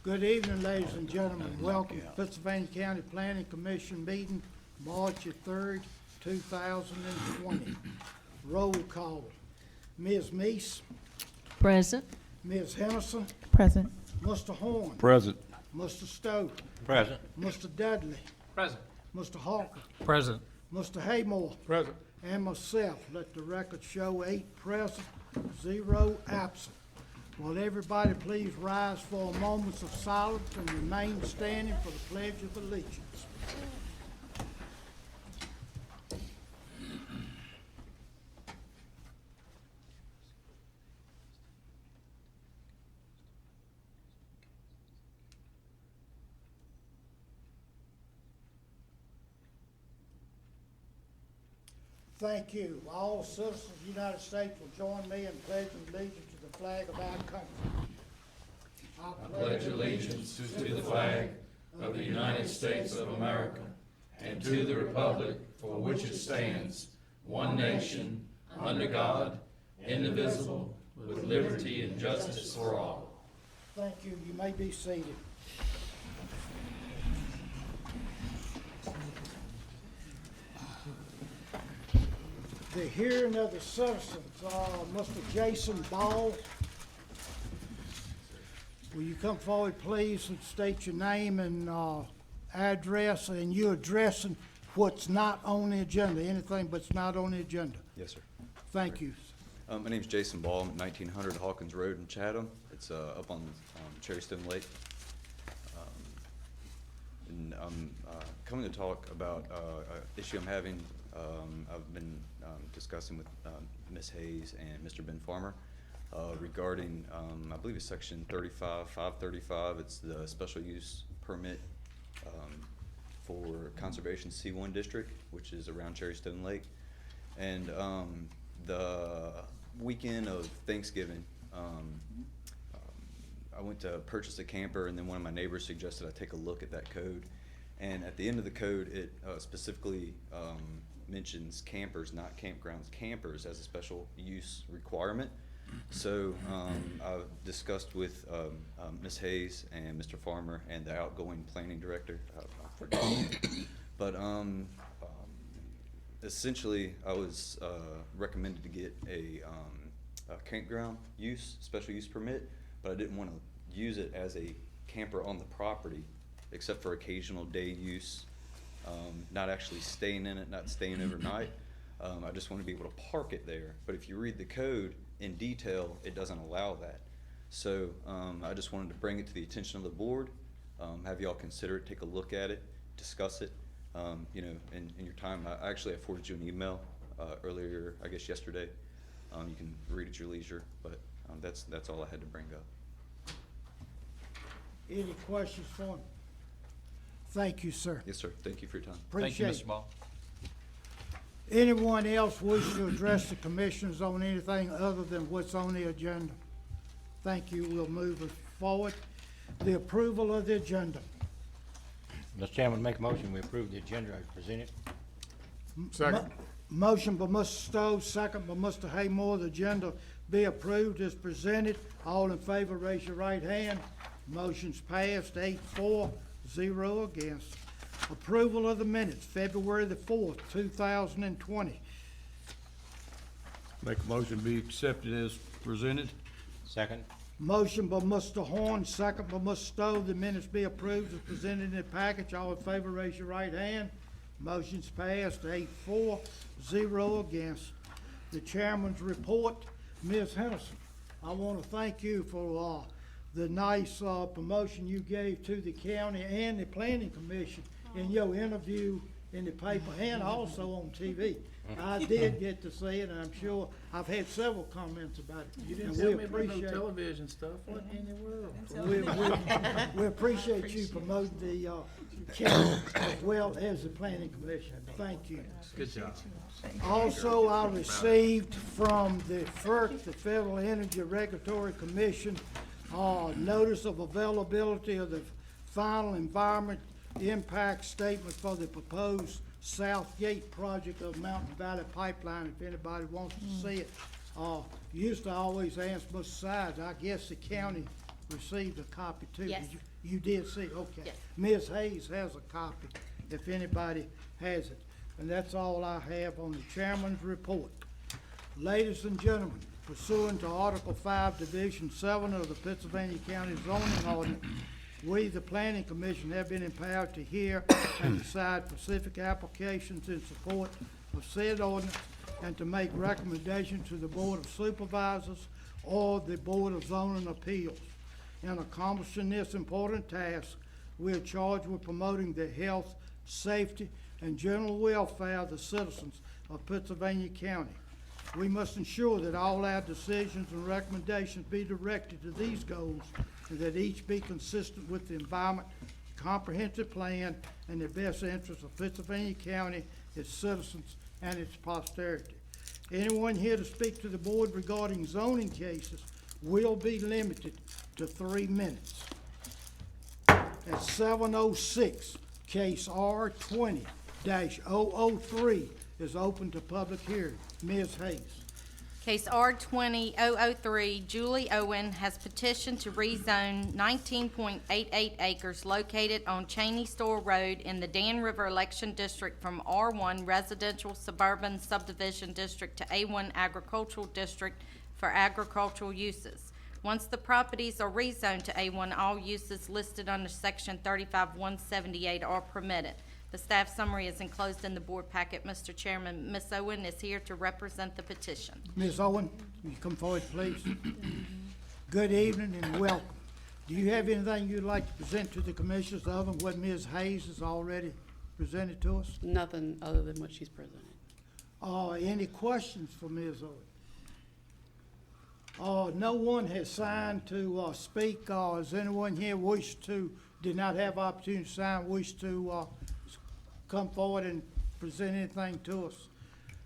Good evening, ladies and gentlemen. Welcome to Pittsylvania County Planning Commission meeting, March the 3rd, 2020. Roll call. Ms. Meese, Present. Ms. Henderson, Present. Mr. Horn, Present. Mr. Stowe, Present. Mr. Dudley, Present. Mr. Hawker, Present. Mr. Haymore, Present. and myself. Let the record show 8 present, 0 absent. Will everybody please rise for a moment of silence and remain standing for the Pledge of Allegiance. Thank you. All citizens of the United States will join me in pledging allegiance to the flag of our country. I pledge allegiance to the flag of the United States of America and to the republic for which it stands, one nation, under God, indivisible, with liberty and justice for all. Thank you. You may be seated. The hearing of the citizens, Mr. Jason Ball. Will you come forward, please, and state your name and address, and you're addressing what's not on the agenda, anything but's not on the agenda. Yes, sir. Thank you. My name's Jason Ball, 1900 Hawkins Road in Chatham. It's up on Cherrystone Lake. And I'm coming to talk about an issue I'm having. I've been discussing with Ms. Hayes and Mr. Ben Farmer regarding, I believe it's section 535. It's the special use permit for Conservation C1 district, which is around Cherrystone Lake. And the weekend of Thanksgiving, I went to purchase a camper, and then one of my neighbors suggested I take a look at that code. And at the end of the code, it specifically mentions campers, not campgrounds, campers as a special use requirement. So I've discussed with Ms. Hayes and Mr. Farmer and the outgoing planning director, I forgot his name. But essentially, I was recommended to get a campground use, special use permit, but I didn't want to use it as a camper on the property, except for occasional day use, not actually staying in it, not staying overnight. I just want to be able to park it there. But if you read the code in detail, it doesn't allow that. So I just wanted to bring it to the attention of the board, have y'all consider it, take a look at it, discuss it. You know, in your time, I forwarded you an email earlier, I guess yesterday. You can read at your leisure, but that's all I had to bring up. Any questions for him? Thank you, sir. Yes, sir. Thank you for your time. Appreciate it. Thank you, Mr. Ball. Anyone else wish to address the commissioners on anything other than what's on the agenda? Thank you. We'll move it forward. The approval of the agenda. Mr. Chairman, make a motion, we approve the agenda as presented. Second. Motion by Mr. Stowe, second by Mr. Haymore. The agenda be approved as presented. All in favor, raise your right hand. Motion's passed, 8-4, 0 against. Approval of the minutes, February the 4th, 2020. Make a motion be accepted as presented. Second. Motion by Mr. Horn, second by Mr. Stowe. The minutes be approved as presented in the package. All in favor, raise your right hand. Motion's passed, 8-4, 0 against. The chairman's report, Ms. Henderson. I want to thank you for the nice promotion you gave to the county and the planning commission in your interview in the paper and also on TV. I did get to see it, and I'm sure I've had several comments about it. You didn't And tell we me about no appreciate- television stuff. What in the world? We appreciate you promoting the county as well as the planning commission. Thank you. Good job. Also, I received from the FERC, the Federal Energy Regulatory Commission, notice of availability of the final environment impact statement for the proposed South Gate project of Mountain Valley Pipeline, if anybody wants to see it. Used to always ask both sides. I guess the county received a copy too. Yes. Did you did see, okay. Yes. Ms. Hayes has a copy, if anybody has it. And that's all I have on the chairman's report. Ladies and gentlemen, pursuant to Article 5, Division 7 of the Pittsylvania County zoning ordinance, we, the Planning Commission, have been empowered to hear and decide specific applications in support of said ordinance and to make recommendations to the Board of Supervisors or the Board of Zoning Appeals. In accomplishing this important task, we are charged with promoting the health, safety, and general welfare of the citizens of Pittsylvania County. We must ensure that all our decisions and recommendations be directed to these goals and that each be consistent with the environment, comprehensive plan, and the best interests of Pittsylvania County, its citizens, and its posterity. Anyone here to speak to the board regarding zoning cases will be limited to 3 minutes. At 7:06, case R20-003 is open to public hearing. Ms. Hayes. Case R20-003, Julie Owen has petitioned to rezone 19.88 acres located on Cheney Store Road in the Dan River Election District from R1 Residential Suburban Subdivision District to A1 Agricultural District for agricultural uses. Once the properties are rezoned to A1, all uses listed under Section 35-178 are permitted. The staff summary is enclosed in the board packet. Mr. Chairman, Ms. Owen is here to represent the petition. Ms. Owen, will you come forward, please? Good evening and welcome. Do you have anything you'd like to present to the commissioners other than what Ms. Hayes has already presented to us? Nothing other than what she's presented. Any questions for Ms. Owen? No one has signed to speak. Is anyone here did not have opportunity to sign, wish to come forward and present anything to us?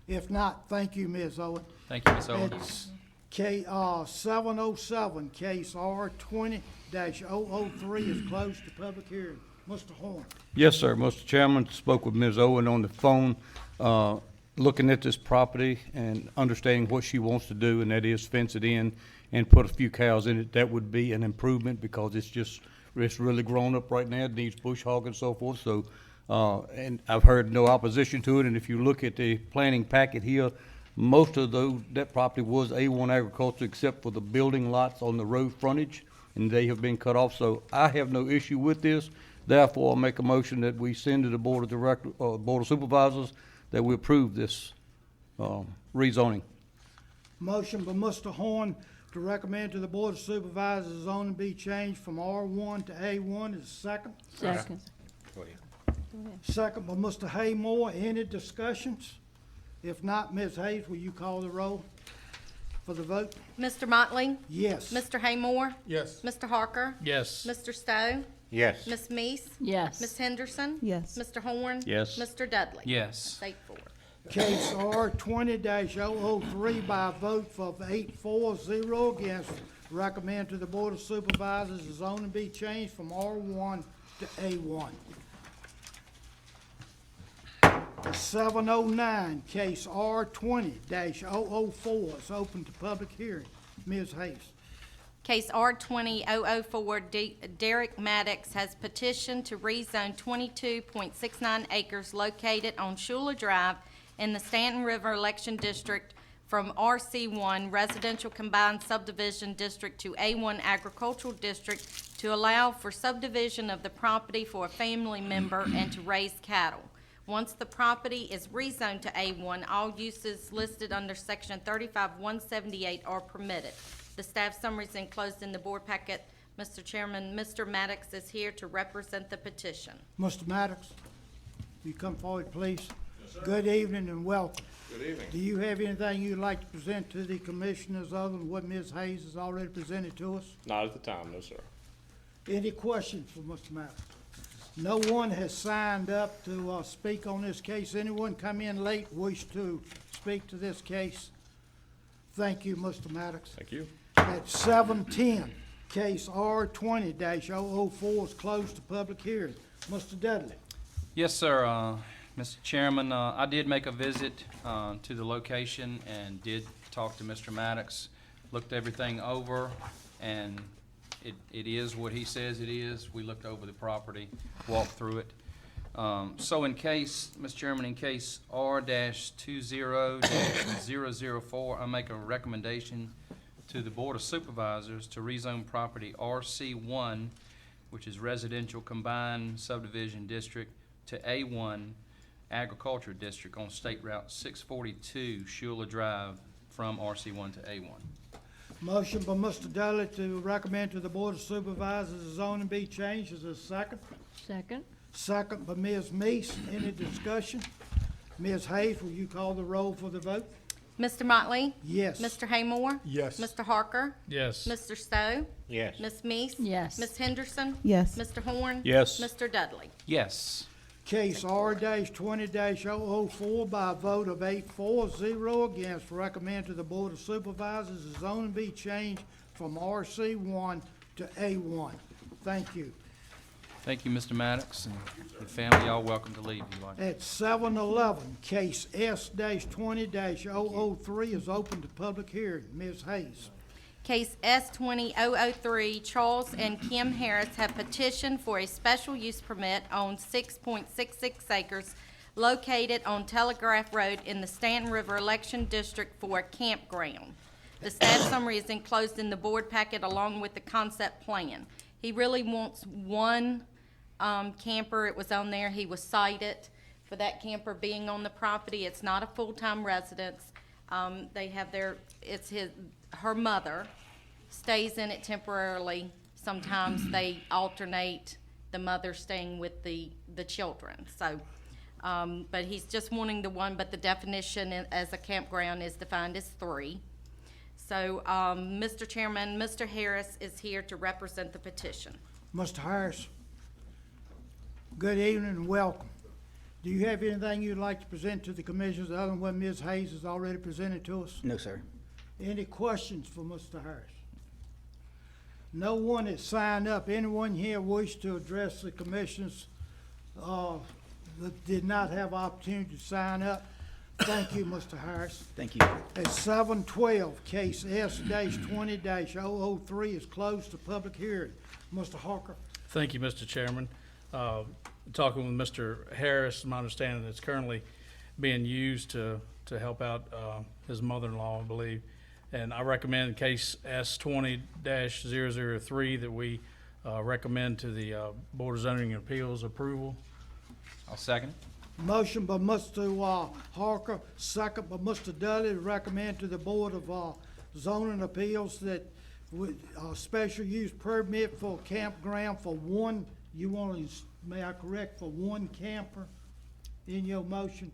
If not, thank you, Ms. Owen. Thank you, Ms. Owen. It's 7:07, case R20-003 is closed to public hearing. Mr. Horn. Yes, sir. Mr. Chairman, spoke with Ms. Owen on the phone, looking at this property and understanding what she wants to do, and that is fence it in and put a few cows in it. That would be an improvement because it's really grown up right now. It needs bush hog and so forth. So, and I've heard no opposition to it. And if you look at the planning packet here, most of that property was A1 agriculture except for the building lots on the road frontage, and they have been cut off. So I have no issue with this. Therefore, I'll make a motion that we send to the Board of Supervisors that we approve this rezoning. Motion by Mr. Horn to recommend to the Board of Supervisors zoning be changed from R1 to A1 is second. Second. Go ahead. Second by Mr. Haymore. Any discussions? If not, Ms. Hayes, will you call the roll for the vote? Mr. Motley? Yes. Mr. Haymore? Yes. Mr. Harker? Yes. Mr. Stowe? Yes. Ms. Meese? Yes. Ms. Henderson? Yes. Mr. Horn? Yes. Mr. Dudley? Yes. 8-4. Case R20-003 by a vote of 8-4-0 against, recommend to the Board of Supervisors the zoning be changed from R1 to A1. 7:09, case R20-004 is open to public hearing. Ms. Hayes. Case R20-004, Derek Maddox has petitioned to rezone 22.69 acres located on Schuler Drive in the Stanton River Election District from RC1 Residential Combined Subdivision District to A1 Agricultural District to allow for subdivision of the property for a family member and to raise cattle. Once the property is rezoned to A1, all uses listed under Section 35-178 are permitted. The staff summary is enclosed in the board packet. Mr. Chairman, Mr. Maddox is here to represent the petition. Mr. Maddox, will you come forward, please? Yes, sir. Good evening and welcome. Good evening. Do you have anything you'd like to present to the commissioners other than what Ms. Hayes has already presented to us? Not at the time, no, sir. Any questions for Mr. Maddox? No one has signed up to speak on this case. Anyone come in late wish to speak to this case? Thank you, Mr. Maddox. Thank you. At 7:10, case R20-004 is closed to public hearing. Mr. Dudley. Yes, sir. Mr. Chairman, I did make a visit to the location and did talk to Mr. Maddox, looked everything over, and it is what he says it is. We looked over the property, walked through it. So in case, Mr. Chairman, in case R-20-004, I make a recommendation to the Board of Supervisors to rezone property RC1, which is Residential Combined Subdivision District, to A1 Agriculture District on State Route 642, Shula Drive, from RC1 to A1. Motion by Mr. Dudley to recommend to the Board of Supervisors the zoning be changed. Is there a second? Second. Second by Ms. Meese. Any discussion? Ms. Hayes, will you call the roll for the vote? Mr. Motley? Yes. Mr. Haymore? Yes. Mr. Harker? Yes. Mr. Stowe? Yes. Ms. Meese? Yes. Ms. Henderson? Yes. Mr. Horn? Yes. Mr. Dudley? Yes. Case R-20-004 by a vote of 8-4-0 against, recommend to the Board of Supervisors the zoning be changed from RC1 to A1. Thank you. Thank you, Mr. Maddox, and the family, y'all welcome to leave if you like. At 7-11, case S-20-003 is open to public hearing. Ms. Hayes. Case S-20-003, Charles and Kim Harris have petitioned for a special use permit on 6.66 acres located on Telegraph Road in the Stanton River Election District for a campground. The staff summary is enclosed in the board packet along with the concept plan. He really wants one camper. It was on there. He was cited for that camper being on the property. It's not a full-time residence. They have her mother stays in it temporarily. Sometimes they alternate the mother staying with the children. So, but he's just wanting the one, but the definition as a campground is defined as 3. So, Mr. Chairman, Mr. Harris is here to represent the petition. Mr. Harris, good evening and welcome. Do you have anything you'd like to present to the commissioners other than what Ms. Hayes has already presented to us? No, sir. Any questions for Mr. Harris? No one has signed up. Anyone here wish to address the commissioners that did not have opportunity to sign up? Thank you, Mr. Harris. Thank you. At 7-12, case S-20-003 is closed to public hearing. Mr. Harker. Thank you, Mr. Chairman. Talking with Mr. Harris, my understanding it's currently being used to help out his mother-in-law, I believe. And I recommend case S-20-003 that we recommend to the Board of Zoning and Appeals approval. I'll second. Motion by Mr. Harker, second by Mr. Dudley, to recommend to the Board of Zoning Appeals that with special use permit for campground for one, may I correct, for one camper in your motion?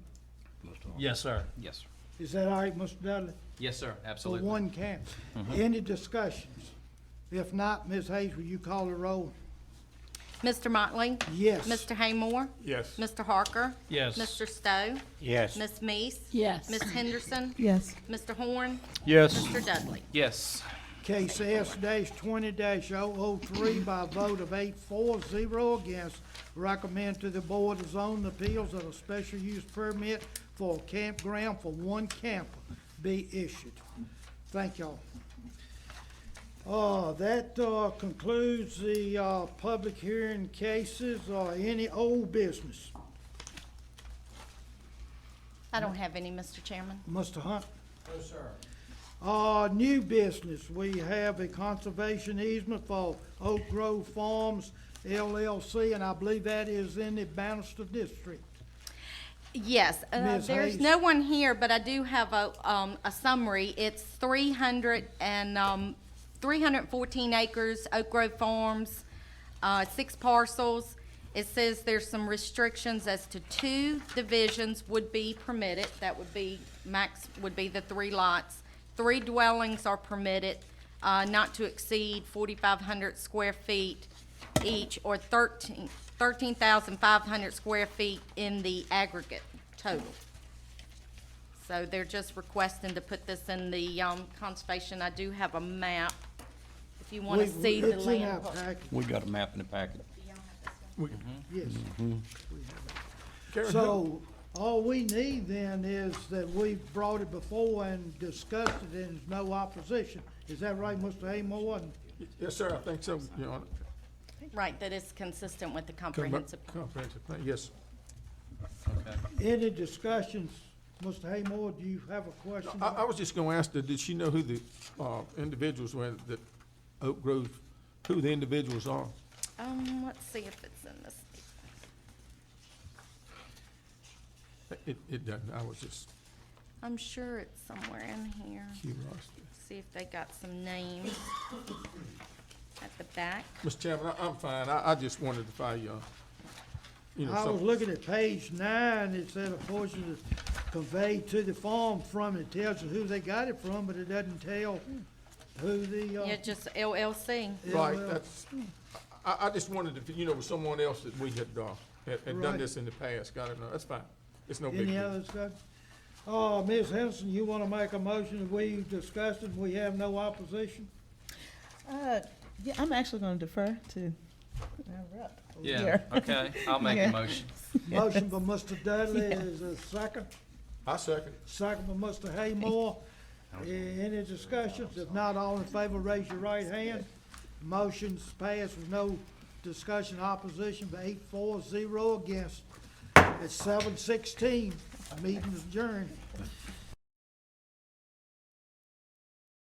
Yes, sir. Yes, sir. Is that all right, Mr. Dudley? Yes, sir, For absolutely. one camp. Any discussions? If not, Ms. Hayes, will you call the roll? Mr. Motley? Yes. Mr. Haymore? Yes. Mr. Harker? Yes. Mr. Stowe? Yes. Ms. Meese? Yes. Ms. Henderson? Yes. Mr. Horn? Yes. Mr. Dudley? Yes. Case S-20-003 by a vote of 8-4-0 against, recommend to the Board of Zoning Appeals that a special use permit for a campground for one camper be issued. Thank y'all. That concludes the public hearing cases. Any old business? I don't have any, Mr. Chairman. Mr. Hunt? No, sir. New business, we have a conservation easement for Oak Grove Farms LLC, and I believe that is in the Bannister District. Yes, Ms. there's Hayes. no one here, but I do have a summary. It's 314 acres, Oak Grove Farms, 6 parcels. It says there's some restrictions as to 2 divisions would be permitted. That would be, max would be the 3 lots. 3 dwellings are permitted, not to exceed 4,500 square feet each, or 13,500 square feet in the aggregate total. So they're just requesting to put this in the conservation. I do have a map, if you want to see the It's in our land. packet, We got a map in the packet. yes. So, all we need then is that we've brought it before and discussed it, and there's no opposition. Is that right, Mr. Haymore? Yes, sir, I think so, Your Honor. Right, that is consistent with the comprehensive plan. Comprehensive plan, yes. Okay. Any discussions? Mr. Haymore, do you have a question? I was just gonna ask her, did she know who the, individuals were that Oak Grove, who the individuals are? Let's see if it's in this. It doesn't, I was just I'm sure it's somewhere in here. curiosity. See if they got some names at the back. Mr. Chairman, I'm fine, I just wanted to find, you know, I was some, looking at page 9, it said a portion is conveyed to the farm from, it tells you who they got it from, but it doesn't tell who the, Yeah, just LLC. right, well, that's, I just wanted to, you know, with someone else that we had done Right. this in the past, got it, no, that's fine, it's no big Any deal. other discussion? Ms. Henson, you wanna make a motion that we discussed it, we have no opposition? Yeah, I'm actually gonna defer to our rep over Yeah, here. okay, I'll make Yeah. a motion. Motion by Mr. Dudley, is a second. I second. Second by Mr. Haymore. Any discussions? If not, all in favor, raise your right hand. Motion's passed with no discussion, opposition, by 8-4, 0 against. It's 7:16. Meeting is adjourned.